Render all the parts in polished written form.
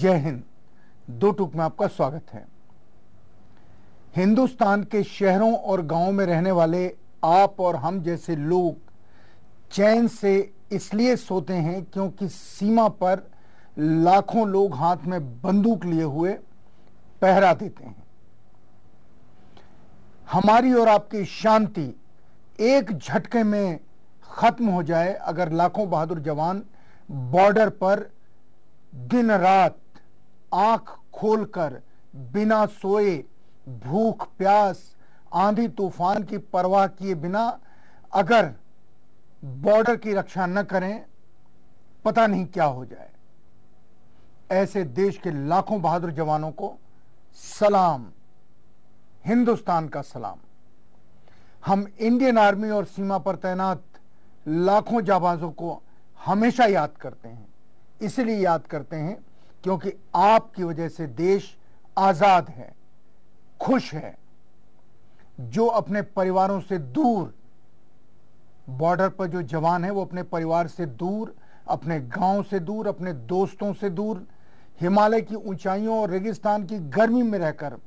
जय हिंद। दो टूक में आपका स्वागत है। हिंदुस्तान के शहरों और गांवों में रहने वाले आप और हम जैसे लोग चैन से इसलिए सोते हैं क्योंकि सीमा पर लाखों लोग हाथ में बंदूक लिए हुए पहरा देते हैं। हमारी और आपकी शांति एक झटके में खत्म हो जाए अगर लाखों बहादुर जवान बॉर्डर पर दिन रात आंख खोलकर बिना सोए, भूख प्यास, आंधी तूफान की परवाह किए बिना अगर बॉर्डर की रक्षा न करें, पता नहीं क्या हो जाए। ऐसे देश के लाखों बहादुर जवानों को सलाम, हिंदुस्तान का सलाम। हम इंडियन आर्मी और सीमा पर तैनात लाखों जाबाजों को हमेशा याद करते हैं। इसलिए याद करते हैं क्योंकि आपकी वजह से देश आजाद है, खुश है। जो अपने परिवारों से दूर, बॉर्डर पर जो जवान है वो अपने परिवार से दूर, अपने गांव से दूर, अपने दोस्तों से दूर, हिमालय की ऊंचाइयों और रेगिस्तान की गर्मी में रहकर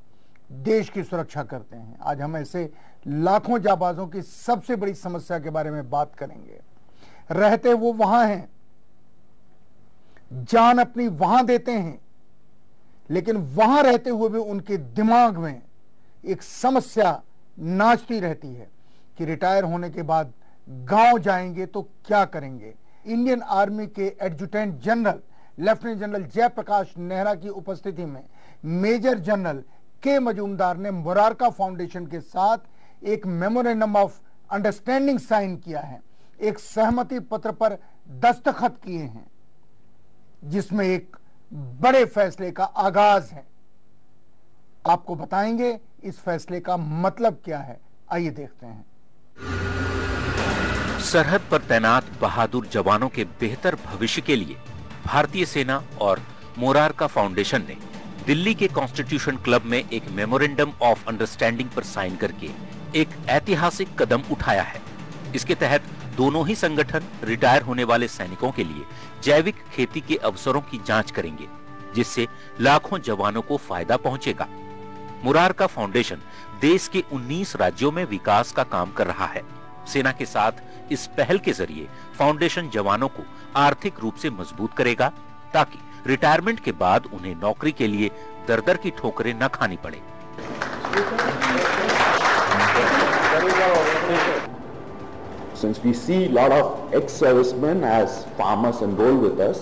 देश की सुरक्षा करते हैं। आज हम ऐसे लाखों जाबाजों की सबसे बड़ी समस्या के बारे में बात करेंगे। रहते वो वहां हैं, जान अपनी वहां देते हैं, लेकिन वहां रहते हुए भी उनके दिमाग में एक समस्या नाचती रहती है कि रिटायर होने के बाद गांव जाएंगे तो क्या करेंगे। इंडियन आर्मी के adjutant general lieutenant general Jaiprakash Nehra की उपस्थिति में मेजर जनरल के मजूमदार ने मुरारका फाउंडेशन के साथ एक मेमोरेंडम ऑफ अंडरस्टैंडिंग साइन किया है, एक सहमति पत्र पर दस्तखत किए हैं, जिसमें एक बड़े फैसले का आगाज है। आपको बताएंगे इस फैसले का मतलब क्या है। आइए देखते हैं। सरहद पर तैनात बहादुर जवानों के बेहतर भविष्य के लिए भारतीय सेना और मोरारका फाउंडेशन ने दिल्ली के कॉन्स्टिट्यूशन क्लब में एक मेमोरेंडम ऑफ अंडरस्टैंडिंग पर साइन करके एक ऐतिहासिक कदम उठाया है। इसके तहत दोनों ही संगठन रिटायर होने वाले सैनिकों के लिए जैविक खेती के अवसरों की जांच करेंगे, जिससे लाखों जवानों को फायदा पहुंचेगा। मुरारका फाउंडेशन देश के 19 राज्यों में विकास का काम कर रहा है। सेना के साथ इस पहल के जरिए फाउंडेशन जवानों को आर्थिक रूप से मजबूत करेगा, ताकि रिटायरमेंट के बाद उन्हें नौकरी के लिए दर-दर की ठोकरें न खानी पड़े। Since we see a lot of ex-servicemen as farmers enrolled with us,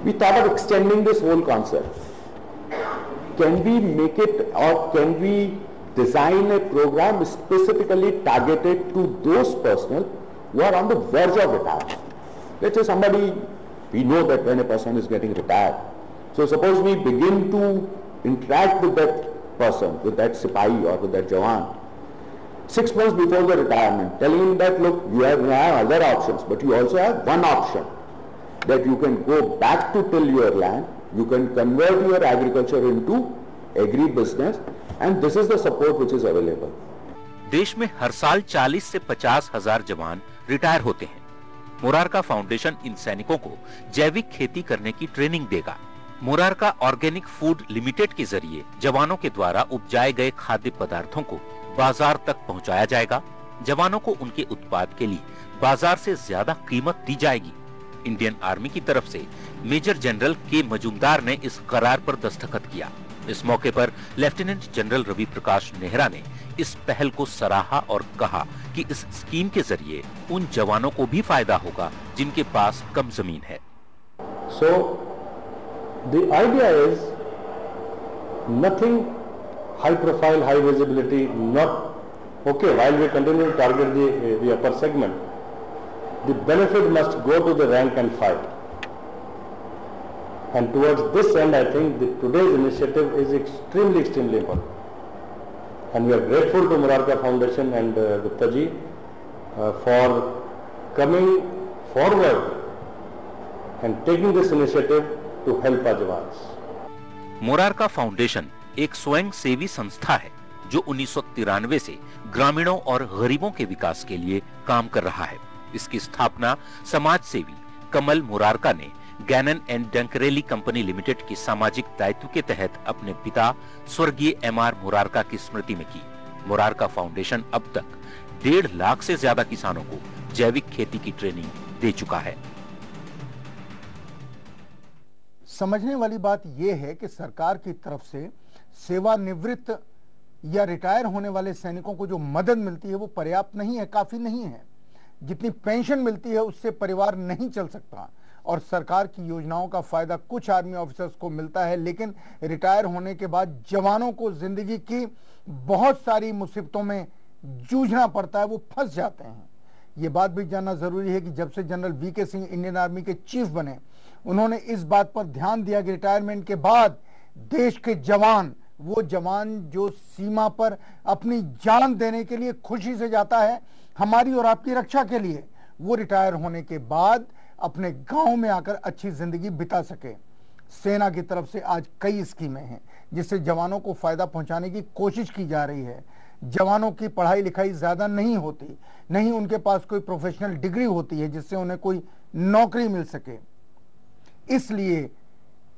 we thought of extending this whole concept. Can we make it, or can we design a program specifically targeted to those personnel who are on the verge of retirement? Let's say somebody, we know that when a person is getting retired, so suppose we begin to interact with that person, with that sipahi or with that jawan, 6 months before the retirement, telling him that, look, you have other options, but you also have one option, that you can go back to till your land, you can convert your agriculture into agri-business, and this is the support which is available. देश में हर साल 40 से 50 हजार जवान retire होते हैं। Murarka foundation इन सैनिकों को जैविक खेती करने की ट्रेनिंग देगा। मुरारका ऑर्गेनिक फूड लिमिटेड के जरिए जवानों के द्वारा उपजाए गए खाद्य पदार्थों को बाजार तक पहुंचाया जाएगा। जवानों को उनके उत्पाद के लिए बाजार से ज्यादा कीमत दी जाएगी। इंडियन आर्मी की तरफ से मेजर जनरल के मजूमदार ने इस करार पर दस्तखत किया। इस मौके पर लेफ्टिनेंट जनरल रवि प्रकाश नेहरा ने इस पहल को सराहा और कहा कि इस स्कीम के जरिए उन जवानों को भी फायदा होगा जिनके पास कम जमीन है। So the idea is nothing high profile, high visibility, not okay. While we continue to target the upper segment, the benefit must go to the rank and file. And towards this end, I think today's initiative is extremely important. And we are grateful to Murárka Foundation and Gupta ji for coming forward and taking this initiative to help our jawans. Murarka foundation एक स्वयं सेवी संस्था है जो 1993 से ग्रामीणों और गरीबों के विकास के लिए काम कर रहा है। इसकी स्थापना समाज सेवी कमल मुरारका ने गैनन एंड डंकरेली कंपनी लिमिटेड की सामाजिक दायित्व के तहत अपने पिता स्वर्गीय एमआर मुरारका की स्मृति में की। मुरारका फाउंडेशन अब तक 1.5 लाख से ज्यादा किसानों को जैविक खेती की ट्रेनिंग दे चुका है। समझने वाली बात यह है कि सरकार की तरफ से सेवानिवृत्त या रिटायर होने वाले सैनिकों को जो मदद मिलती है वो पर्याप्त नहीं है, काफी नहीं है। जितनी पेंशन मिलती है उससे परिवार नहीं चल सकता और सरकार की योजनाओं का फायदा कुछ आर्मी ऑफिसर्स को मिलता है, लेकिन रिटायर होने के बाद जवानों को जिंदगी की बहुत सारी मुसीबतों में जूझना पड़ता है, वो फंस जाते हैं। ये बात भी जानना जरूरी है कि जब से general VK Singh Indian army के चीफ बने, उन्होंने इस बात पर ध्यान दिया कि रिटायरमेंट के बाद देश के जवान, वो जवान जो सीमा पर अपनी जान देने के लिए खुशी से जाता है हमारी और आपकी रक्षा के लिए, वो रिटायर होने के बाद अपने गांव में आकर अच्छी जिंदगी बिता सके। सेना की तरफ से आज कई स्कीमें हैं जिससे जवानों को फायदा पहुंचाने की कोशिश की जा रही है। जवानों की पढ़ाई लिखाई ज्यादा नहीं होती, नहीं उनके पास कोई प्रोफेशनल डिग्री होती है जिससे उन्हें कोई नौकरी मिल सके। इसलिए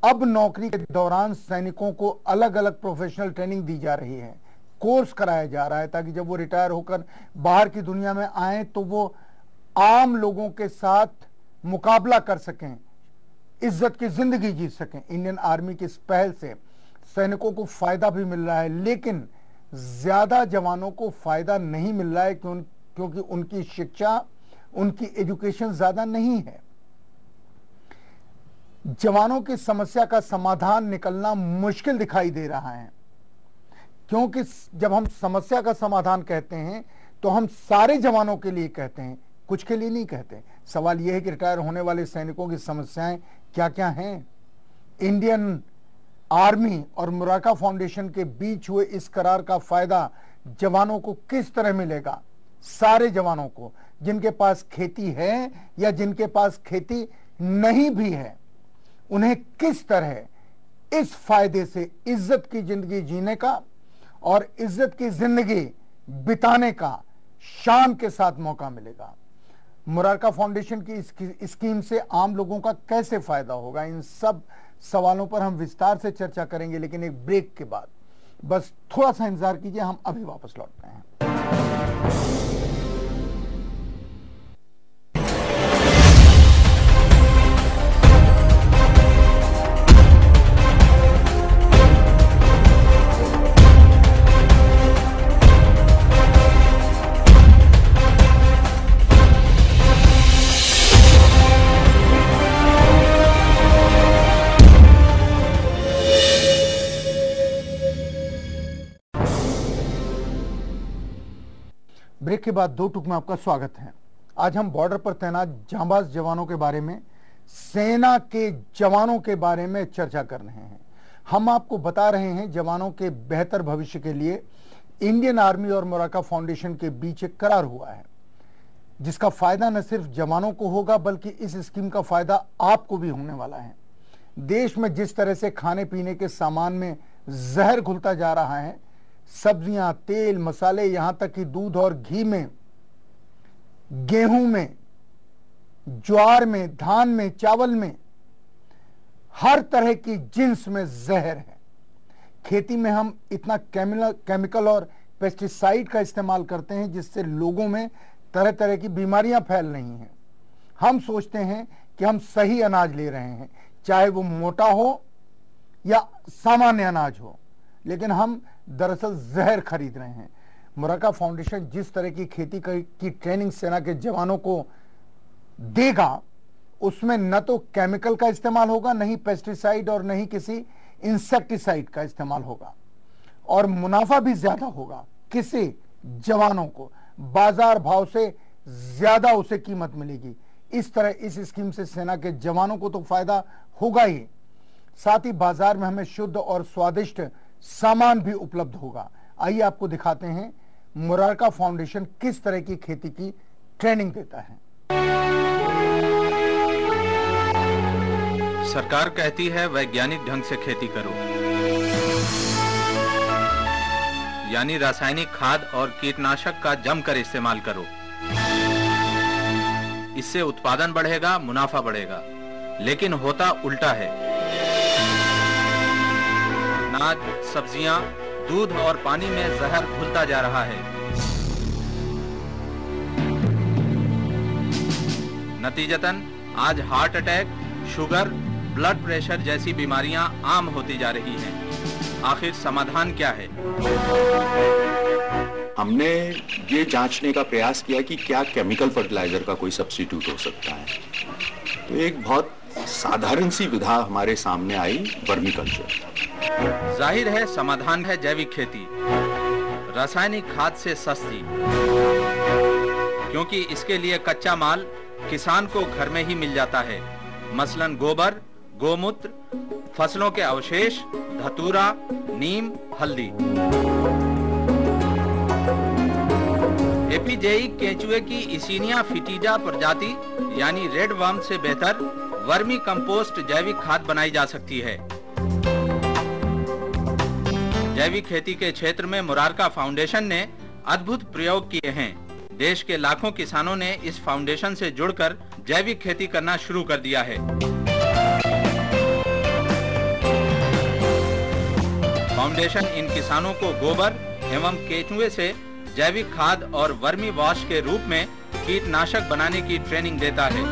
अब नौकरी के दौरान सैनिकों को अलग अलग प्रोफेशनल ट्रेनिंग दी जा रही है, कोर्स कराया जा रहा है, ताकि जब वो रिटायर होकर बाहर की दुनिया में आए तो वो आम लोगों के साथ मुकाबला कर सकें, इज्जत की जिंदगी जी सकें। इंडियन आर्मी की इस पहल से सैनिकों को फायदा भी मिल रहा है, लेकिन ज्यादा जवानों को फायदा नहीं मिल रहा है क्योंकि उनकी शिक्षा, उनकी एजुकेशन ज्यादा नहीं है। जवानों की समस्या का समाधान निकलना मुश्किल दिखाई दे रहा है, क्योंकि जब हम समस्या का समाधान कहते हैं तो हम सारे जवानों के लिए कहते हैं, कुछ के लिए नहीं कहते। सवाल यह है कि रिटायर होने वाले सैनिकों की समस्याएं क्या क्या हैं। इंडियन आर्मी और मुरारका फाउंडेशन के बीच हुए इस करार का फायदा जवानों को किस तरह मिलेगा? सारे जवानों को, जिनके पास खेती है या जिनके पास खेती नहीं भी है, उन्हें किस तरह इस फायदे से इज्जत की जिंदगी जीने का और इज्जत की जिंदगी बिताने का शान के साथ मौका मिलेगा। मुरारका फाउंडेशन की इस स्कीम से आम लोगों का कैसे फायदा होगा, इन सब सवालों पर हम विस्तार से चर्चा करेंगे, लेकिन एक ब्रेक के बाद। बस थोड़ा सा इंतजार कीजिए, हम अभी वापस लौटते हैं। ब्रेक के बाद दो टुक में आपका स्वागत है। आज हम बॉर्डर पर तैनात जांबाज जवानों के बारे में, सेना के जवानों के बारे में चर्चा कर रहे हैं। हम आपको बता रहे हैं जवानों के बेहतर भविष्य के लिए इंडियन आर्मी और मुरारका फाउंडेशन के बीच एक करार हुआ है, जिसका फायदा न सिर्फ जवानों को होगा बल्कि इस स्कीम का फायदा आपको भी होने वाला है। देश में जिस तरह से खाने पीने के सामान में जहर घुलता जा रहा है, सब्जियां, तेल, मसाले, यहां तक कि दूध और घी में, गेहूं में, ज्वार में, धान में, चावल में, हर तरह की जिन्स में जहर है। खेती में हम इतना केमिकल और पेस्टिसाइड का इस्तेमाल करते हैं जिससे लोगों में तरह तरह की बीमारियां फैल रही हैं। हम सोचते हैं कि हम सही अनाज ले रहे हैं, चाहे वो मोटा हो या सामान्य अनाज हो, लेकिन हम दरअसल जहर खरीद रहे हैं। मुरारका फाउंडेशन जिस तरह की खेती की ट्रेनिंग सेना के जवानों को देगा, उसमें न तो केमिकल का इस्तेमाल होगा, न ही पेस्टिसाइड और न ही किसी इंसेक्टिसाइड का इस्तेमाल होगा, और मुनाफा भी ज्यादा होगा। किसी जवानों को बाजार भाव से ज्यादा उसे कीमत मिलेगी। इस तरह इस स्कीम से सेना के जवानों को तो फायदा होगा ही, साथ ही बाजार में हमें शुद्ध और स्वादिष्ट सामान भी उपलब्ध होगा। आइए आपको दिखाते हैं मुरारका फाउंडेशन किस तरह की खेती की ट्रेनिंग देता है। सरकार कहती है वैज्ञानिक ढंग से खेती करो, यानी रासायनिक खाद और कीटनाशक का जमकर इस्तेमाल करो। इससे उत्पादन बढ़ेगा, मुनाफा बढ़ेगा, लेकिन होता उल्टा है। अनाज, सब्जियां, दूध और पानी में जहर घुलता जा रहा है। नतीजतन आज heart attack, sugar, blood pressure जैसी बीमारियां आम होती जा रही हैं। आखिर समाधान क्या है? हमने ये जांचने का प्रयास किया कि क्या केमिकल फर्टिलाइजर का कोई सब्स्टिट्यूट हो सकता है। तो एक बहुत साधारण सी विधा हमारे सामने आई, वर्मी कल्चर। जाहिर है समाधान है जैविक खेती, रासायनिक खाद से सस्ती, क्योंकि इसके लिए कच्चा माल किसान को घर में ही मिल जाता है। मसलन गोबर, गोमूत्र, फसलों के अवशेष, धतूरा, नीम, हल्दी। एपीजेई केंचुए की इसिनिया फिटिडा प्रजाति यानी रेड वर्म से बेहतर वर्मी कंपोस्ट जैविक खाद बनाई जा सकती है। जैविक खेती के क्षेत्र में मुरारका फाउंडेशन ने अद्भुत प्रयोग किए हैं। देश के लाखों किसानों ने इस फाउंडेशन से जुड़कर जैविक खेती करना शुरू कर दिया है। फाउंडेशन इन किसानों को गोबर एवं केंचुए से जैविक खाद और वर्मी वॉश के रूप में कीटनाशक बनाने की ट्रेनिंग देता है।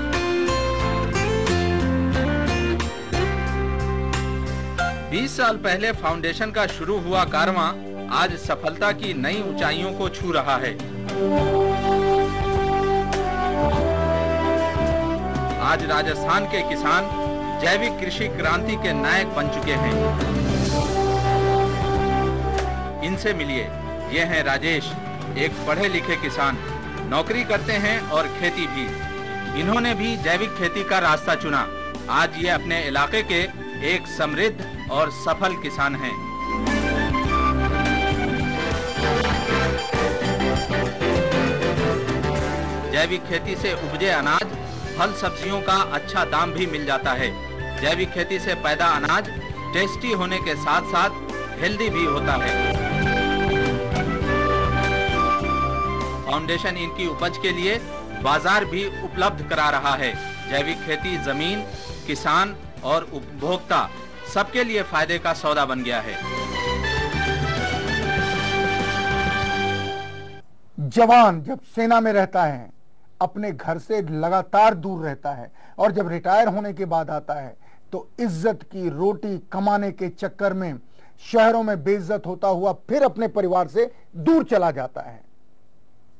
बीस साल पहले फाउंडेशन का शुरू हुआ कारवां आज सफलता की नई ऊंचाइयों को छू रहा है। आज राजस्थान के किसान जैविक कृषि क्रांति के नायक बन चुके हैं। इनसे मिलिए, ये हैं राजेश, एक पढ़े लिखे किसान, नौकरी करते हैं और खेती भी। इन्होंने भी जैविक खेती का रास्ता चुना। आज ये अपने इलाके के एक समृद्ध और सफल किसान हैं। जैविक खेती से उपजे अनाज, फल सब्जियों का अच्छा दाम भी मिल जाता है। जैविक खेती से पैदा अनाज टेस्टी होने के साथ साथ हेल्दी भी होता है। फाउंडेशन इनकी उपज के लिए बाजार भी उपलब्ध करा रहा है। जैविक खेती जमीन, किसान और उपभोक्ता सबके लिए फायदे का सौदा बन गया है। जवान जब सेना में रहता है, अपने घर से लगातार दूर रहता है और जब रिटायर होने के बाद आता है तो इज्जत की रोटी कमाने के चक्कर में शहरों में बेइज्जत होता हुआ फिर अपने परिवार से दूर चला जाता है।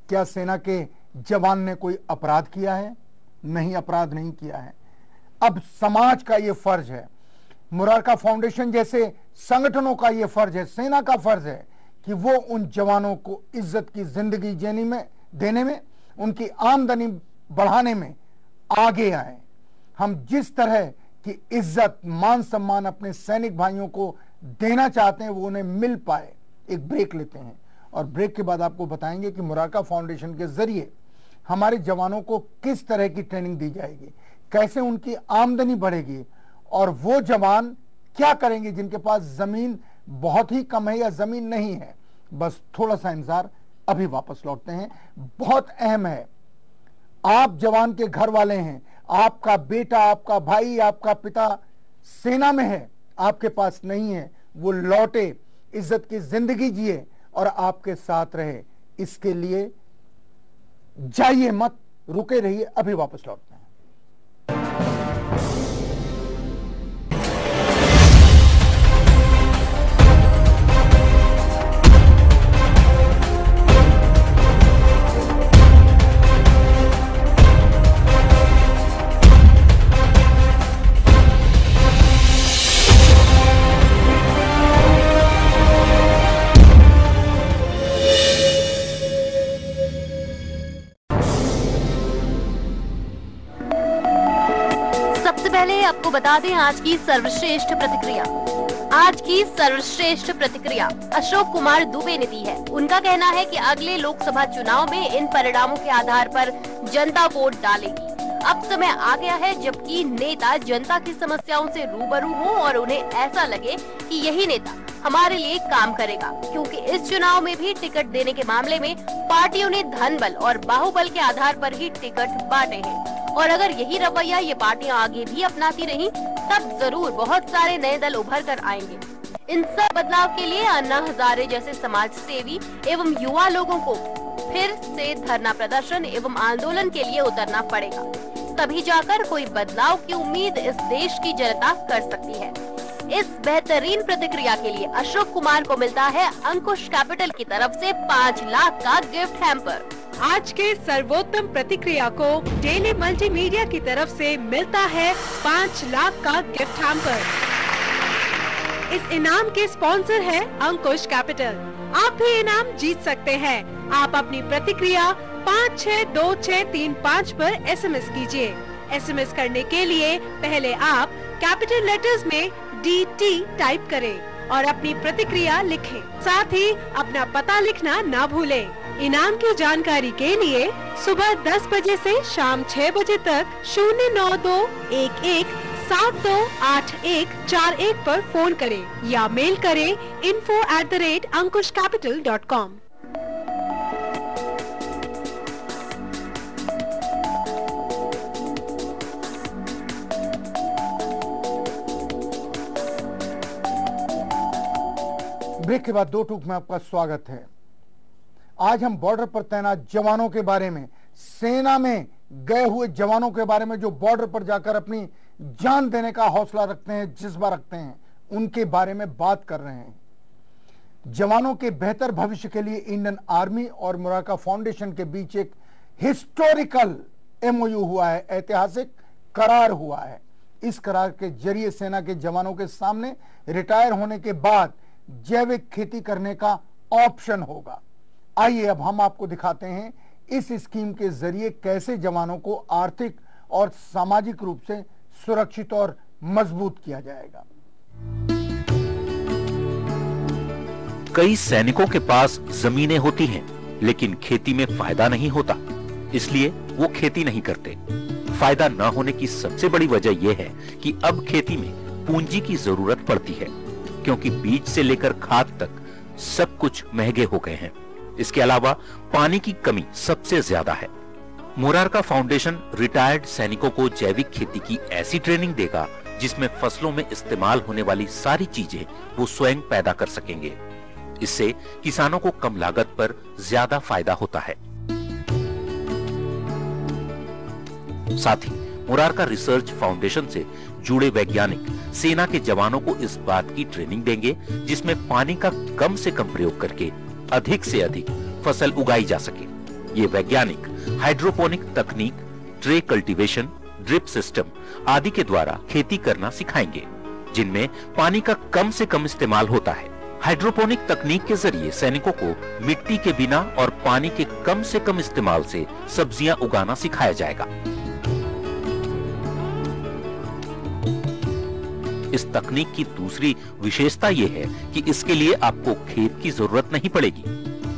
क्या सेना के जवान ने कोई अपराध किया है? नहीं, अपराध नहीं किया है। अब समाज का यह फर्ज है, मुरारका फाउंडेशन जैसे संगठनों का यह फर्ज है, सेना का फर्ज है कि वो उन जवानों को इज्जत की जिंदगी देने में, उनकी आमदनी बढ़ाने में आगे आए। हम जिस तरह की इज्जत, मान सम्मान अपने सैनिक भाइयों को देना चाहते हैं वो उन्हें मिल पाए। एक ब्रेक लेते हैं और ब्रेक के बाद आपको बताएंगे कि मुरारका फाउंडेशन के जरिए हमारे जवानों को किस तरह की ट्रेनिंग दी जाएगी, कैसे उनकी आमदनी बढ़ेगी और वो जवान क्या करेंगे जिनके पास जमीन बहुत ही कम है या जमीन नहीं है। बस थोड़ा सा इंतजार, अभी वापस लौटते हैं। बहुत अहम है, आप जवान के घर वाले हैं, आपका बेटा, आपका भाई, आपका पिता सेना में है, आपके पास नहीं है, वो लौटे, इज्जत की जिंदगी जिए और आपके साथ रहे। इसके लिए जाइए मत, रुके रहिए, अभी वापस लौटते हैं। आपको बता दें आज की सर्वश्रेष्ठ प्रतिक्रिया। आज की सर्वश्रेष्ठ प्रतिक्रिया अशोक कुमार दुबे ने दी है। उनका कहना है कि अगले लोकसभा चुनाव में इन परिणामों के आधार पर जनता वोट डालेगी। अब समय आ गया है जबकि नेता जनता की समस्याओं से रूबरू हो और उन्हें ऐसा लगे कि यही नेता हमारे लिए काम करेगा, क्योंकि इस चुनाव में भी टिकट देने के मामले में पार्टियों ने धन बल और बाहुबल के आधार पर ही टिकट बांटे हैं। और अगर यही रवैया ये पार्टियां आगे भी अपनाती रहीं, तब जरूर बहुत सारे नए दल उभर कर आएंगे। इन सब बदलाव के लिए अन्ना हजारे जैसे समाज सेवी एवं युवा लोगों को फिर से धरना प्रदर्शन एवं आंदोलन के लिए उतरना पड़ेगा, तभी जाकर कोई बदलाव की उम्मीद इस देश की जनता कर सकती है। इस बेहतरीन प्रतिक्रिया के लिए अशोक कुमार को मिलता है अंकुश कैपिटल की तरफ से 5 लाख का गिफ्ट हैम्पर। आज के सर्वोत्तम प्रतिक्रिया को डेली मल्टीमीडिया की तरफ से मिलता है 5 लाख का गिफ्ट हैम्पर। इस इनाम के स्पॉन्सर है अंकुश कैपिटल। आप भी इनाम जीत सकते हैं। आप अपनी प्रतिक्रिया 562635 पर SMS कीजिए। SMS करने के लिए पहले आप कैपिटल लेटर्स में DT टाइप करें और अपनी प्रतिक्रिया लिखें। साथ ही अपना पता लिखना ना भूलें। इनाम की जानकारी के लिए सुबह 10 बजे से शाम 6 बजे तक 09211728141 पर फोन करें या मेल करें info@ankushcapital.com। ब्रेक के बाद 2 टूक में आपका स्वागत है। आज हम बॉर्डर पर तैनात जवानों के बारे में, सेना में गए हुए जवानों के बारे में जो बॉर्डर पर जाकर अपनी जान देने का हौसला रखते हैं, जज्बा रखते हैं, उनके बारे में बात कर रहे हैं। जवानों के बेहतर भविष्य के लिए इंडियन आर्मी और मुरारका फाउंडेशन के बीच एक हिस्टोरिकल MOU हुआ है, ऐतिहासिक करार हुआ है। इस करार के जरिए सेना के जवानों के सामने रिटायर होने के बाद जैविक खेती करने का ऑप्शन होगा। आइए अब हम आपको दिखाते हैं इस स्कीम के जरिए कैसे जवानों को आर्थिक और सामाजिक रूप से सुरक्षित और मजबूत किया जाएगा। कई सैनिकों के पास जमीनें होती हैं, लेकिन खेती में फायदा नहीं होता, इसलिए वो खेती नहीं करते। फायदा न होने की सबसे बड़ी वजह यह है कि अब खेती में पूंजी की जरूरत पड़ती है, क्योंकि बीज से लेकर खाद तक सब कुछ महंगे हो गए हैं। इसके अलावा पानी की कमी सबसे ज्यादा है। मुरारका फाउंडेशन रिटायर्ड सैनिकों को जैविक खेती की ऐसी ट्रेनिंग देगा जिसमें फसलों में इस्तेमाल होने वाली सारी चीजें वो स्वयं पैदा कर सकेंगे। इससे किसानों को कम लागत पर ज्यादा फायदा होता है। साथ ही मुरारका रिसर्च फाउंडेशन से जुड़े वैज्ञानिक सेना के जवानों को इस बात की ट्रेनिंग देंगे जिसमें पानी का कम से कम प्रयोग करके अधिक से अधिक फसल उगाई जा सके। ये वैज्ञानिक हाइड्रोपोनिक तकनीक, ट्रे कल्टीवेशन, ड्रिप सिस्टम आदि के द्वारा खेती करना सिखाएंगे, जिनमें पानी का कम से कम इस्तेमाल होता है। हाइड्रोपोनिक तकनीक के जरिए सैनिकों को मिट्टी के बिना और पानी के कम से कम इस्तेमाल से सब्जियां उगाना सिखाया जाएगा। इस तकनीक की दूसरी विशेषता यह है कि इसके लिए आपको खेत की जरूरत नहीं पड़ेगी,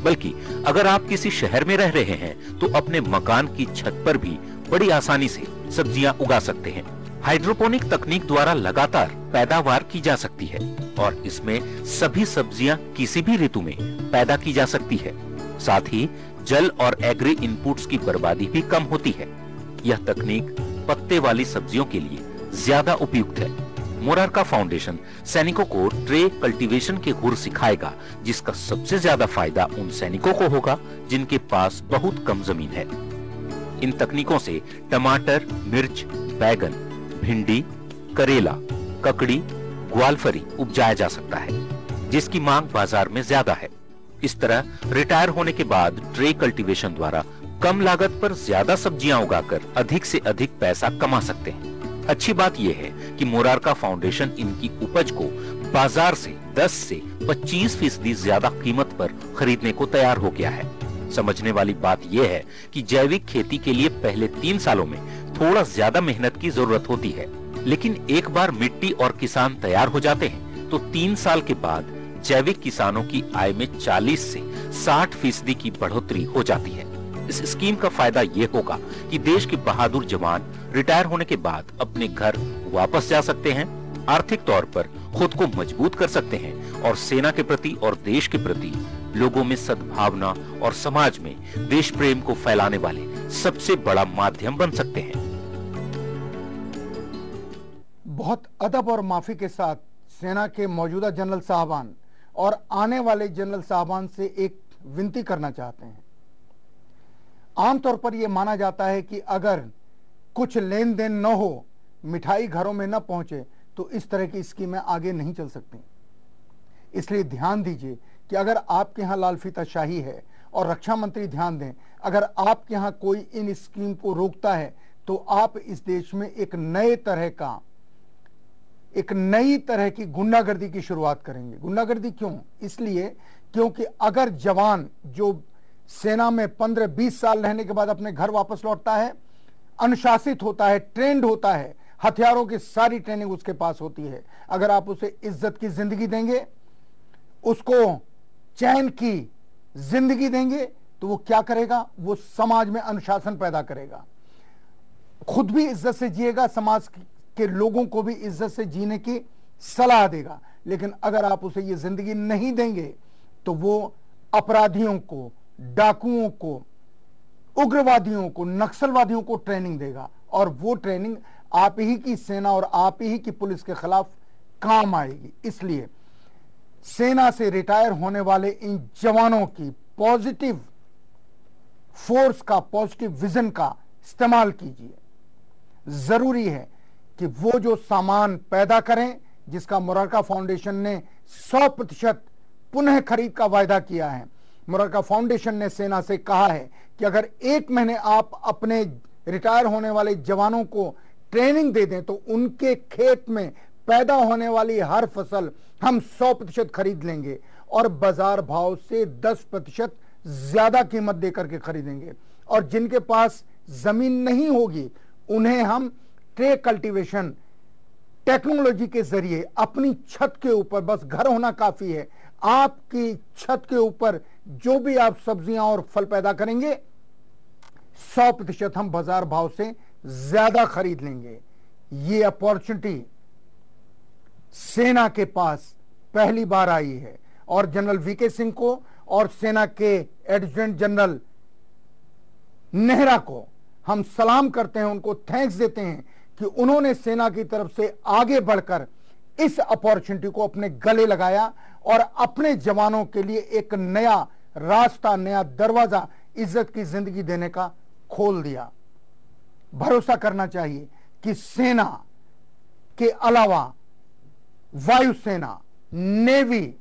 बल्कि अगर आप किसी शहर में रह रहे हैं तो अपने मकान की छत पर भी बड़ी आसानी से सब्जियां उगा सकते हैं। हाइड्रोपोनिक तकनीक द्वारा लगातार पैदावार की जा सकती है और इसमें सभी सब्जियां किसी भी ऋतु में पैदा की जा सकती है। साथ ही जल और एग्री इनपुट्स की बर्बादी भी कम होती है। यह तकनीक पत्ते वाली सब्जियों के लिए ज्यादा उपयुक्त है। मुरारका फाउंडेशन सैनिकों को ट्रे कल्टीवेशन के गुर सिखाएगा, जिसका सबसे ज्यादा फायदा उन सैनिकों को होगा जिनके पास बहुत कम जमीन है। इन तकनीकों से टमाटर, मिर्च, बैगन, भिंडी, करेला, ककड़ी, ग्वालफरी उपजाया जा सकता है, जिसकी मांग बाजार में ज्यादा है। इस तरह रिटायर होने के बाद ट्रे कल्टीवेशन द्वारा कम लागत पर ज्यादा सब्जियां उगाकर अधिक से अधिक पैसा कमा सकते हैं। अच्छी बात यह है कि मुरारका फाउंडेशन इनकी उपज को बाजार से 10 से 25% ज्यादा कीमत पर खरीदने को तैयार हो गया है। समझने वाली बात यह है कि जैविक खेती के लिए पहले 3 सालों में थोड़ा ज्यादा मेहनत की जरूरत होती है, लेकिन एक बार मिट्टी और किसान तैयार हो जाते हैं तो 3 साल के बाद जैविक किसानों की आय में 40 से 60% की बढ़ोतरी हो जाती है। इस स्कीम का फायदा ये होगा कि देश के बहादुर जवान रिटायर होने के बाद अपने घर वापस जा सकते हैं, आर्थिक तौर पर खुद को मजबूत कर सकते हैं और सेना के प्रति और देश के प्रति लोगों में सद्भावना और समाज में देश प्रेम को फैलाने वाले सबसे बड़ा माध्यम बन सकते हैं। बहुत अदब और माफी के साथ सेना के मौजूदा जनरल साहबान और आने वाले जनरल साहबान से एक विनती करना चाहते हैं। आमतौर पर यह माना जाता है कि अगर कुछ लेन देन न हो, मिठाई घरों में न पहुंचे, तो इस तरह की स्कीमें आगे नहीं चल सकती। इसलिए ध्यान दीजिए कि अगर आपके यहाँ लाल फीताशाही है, और रक्षा मंत्री ध्यान दें, अगर आपके यहाँ कोई इन स्कीम को रोकता है तो आप इस देश में एक नई तरह की गुंडागर्दी की शुरुआत करेंगे। गुंडागर्दी क्यों? इसलिए क्योंकि अगर जवान जो सेना में 15-20 साल रहने के बाद अपने घर वापस लौटता है, अनुशासित होता है, ट्रेंड होता है, हथियारों की सारी ट्रेनिंग उसके पास होती है, अगर आप उसे इज्जत की जिंदगी देंगे, उसको चैन की जिंदगी देंगे, तो वो क्या करेगा? वो समाज में अनुशासन पैदा करेगा, खुद भी इज्जत से जिएगा, समाज के लोगों को भी इज्जत से जीने की सलाह देगा। लेकिन अगर आप उसे ये जिंदगी नहीं देंगे तो वो अपराधियों को, डाकुओं को, उग्रवादियों को, नक्सलवादियों को ट्रेनिंग देगा, और वो ट्रेनिंग आप ही की सेना और आप ही की पुलिस के खिलाफ काम आएगी। इसलिए सेना से रिटायर होने वाले इन जवानों की पॉजिटिव फोर्स का, पॉजिटिव विजन का इस्तेमाल कीजिए। जरूरी है कि वो जो सामान पैदा करें, जिसका मुरारका फाउंडेशन ने 100% पुनः खरीद का वायदा किया है। मुरारका फाउंडेशन ने सेना से कहा है कि अगर 1 महीने आप अपने रिटायर होने वाले जवानों को ट्रेनिंग दे दें तो उनके खेत में पैदा होने वाली हर फसल हम 100% खरीद लेंगे, और बाजार भाव से 10% ज्यादा कीमत देकर के खरीदेंगे। और जिनके पास जमीन नहीं होगी उन्हें हम ट्रे कल्टीवेशन टेक्नोलॉजी के जरिए अपनी छत के ऊपर, बस घर होना काफी है, आपकी छत के ऊपर जो भी आप सब्जियां और फल पैदा करेंगे 100% हम बाजार भाव से ज्यादा खरीद लेंगे। ये अपॉर्चुनिटी सेना के पास पहली बार आई है, और जनरल वीके सिंह को और सेना के एडजुटेंट जनरल नेहरा को हम सलाम करते हैं, उनको थैंक्स देते हैं कि उन्होंने सेना की तरफ से आगे बढ़कर इस अपॉर्चुनिटी को अपने गले लगाया और अपने जवानों के लिए एक नया रास्ता, नया दरवाजा इज्जत की जिंदगी देने का खोल दिया। भरोसा करना चाहिए कि सेना के अलावा वायुसेना, नेवी,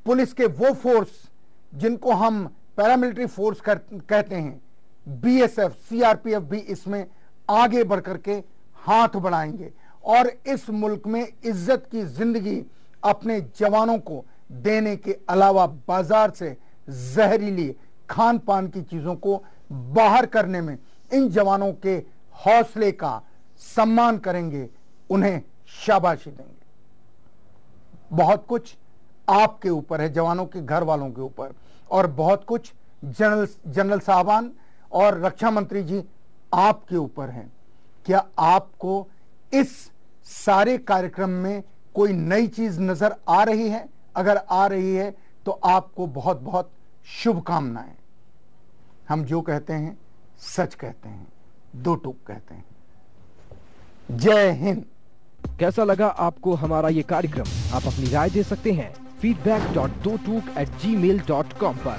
पुलिस के वो फोर्स जिनको हम पैरामिलिट्री फोर्स कहते हैं, बीएसएफ, सीआरपीएफ भी इसमें आगे बढ़कर के हाथ बढ़ाएंगे और इस मुल्क में इज्जत की जिंदगी अपने जवानों को देने के अलावा बाजार से जहरीली खान पान की चीजों को बाहर करने में इन जवानों के हौसले का सम्मान करेंगे, उन्हें शाबाशी देंगे। बहुत कुछ आपके ऊपर है, जवानों के घर वालों के ऊपर, और बहुत कुछ जनरल साहबान और रक्षा मंत्री जी आपके ऊपर है। क्या आपको इस सारे कार्यक्रम में कोई नई चीज नजर आ रही है? अगर आ रही है तो आपको बहुत बहुत शुभकामनाएं। हम जो कहते हैं सच कहते हैं, दो टूक कहते हैं। जय हिंद। कैसा लगा आपको हमारा ये कार्यक्रम? आप अपनी राय दे सकते हैं feedback.dotuk@gmail.com पर।